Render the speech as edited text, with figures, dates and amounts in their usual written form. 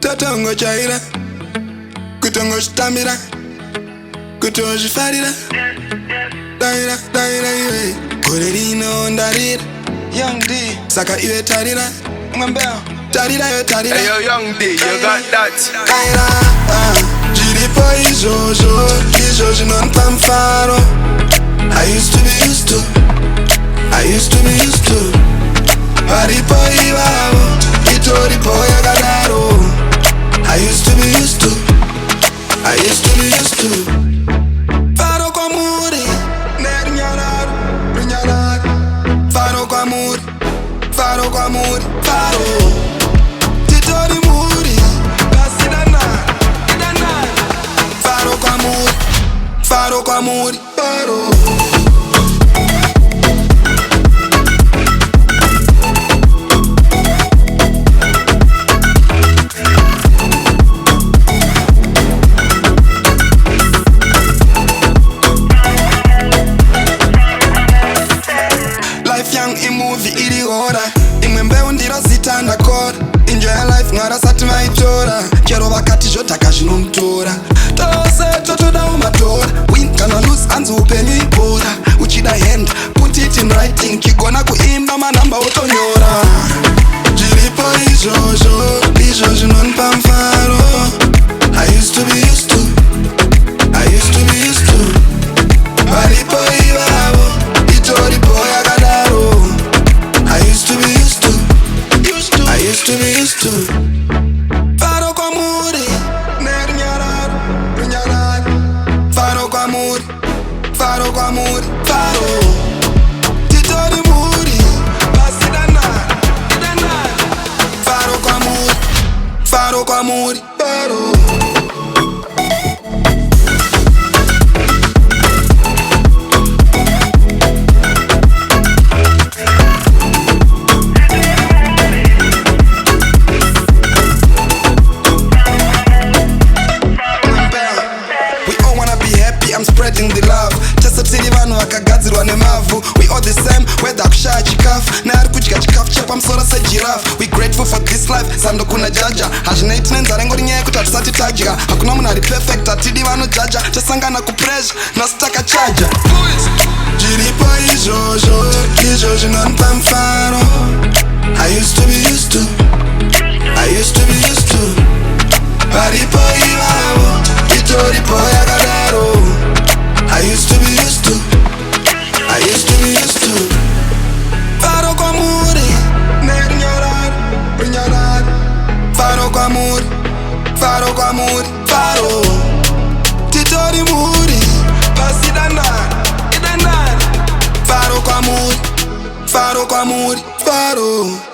Tatongo chaira, kutongo stamina, kutongo shifarira. Daira, Korerino ndarira. Young D, Saka iwe tarira. Ngambeo. Tarira yo tarira. Hey yo, Young D, you got that. Kaira, Jiripo ijojo non Mufaro. I used to be used to. Paripo iwao, itoripo yagadaro. I used to be used to. Mufaro Kwamuri, nernyararo. Mufaro Kwamuri, Mufaro. Titori muri, basidana. Mufaro Kwamuri, Mufaro. Movie iri hora imwe mbeu ndiro zitanda kora enjoy life ngara sati maitora chero vakati zvotaka zvinomutora tose totoda umatora win kana lose anzi upenyu ibhora uchida hand put it in writing kigona kuimba manamba utonyora zviripo izvozvo zvinonipa mufaro. I used to be used to. Varipo ivavo itoripo yakadaro. I used to be used to. Mufaro Kwamuri, nernyararo. Mufaro Kwamuri, Mufaro. Titori muri, basidana. Mufaro Kwamuri, Mufaro. I'm spreading the love. Chasatiri vanu vakagadzirwa nemavu. We all the same, whether kushaya chikafu naari kudya chikafu chepamusoro sejirafu. We grateful for this life, sando kuna jaja. Hazvinei tinenzara ingori nyaya yekuti hatisati tadya. Hakuna munhu ari perfect, hatidi vanojaja. Tasangana kupressure, nhasi takachaja. Zviripo izvozvo zvinonipa mufaro. I used to be used to. Paripo ivavo, itoripo yakadaro. I used to be used to. Mufaro Kwamuri, nernyararo. Mufaro Kwamuri, Mufaro. Titori muri, basidana. Mufaro Kwamuri, Mufaro.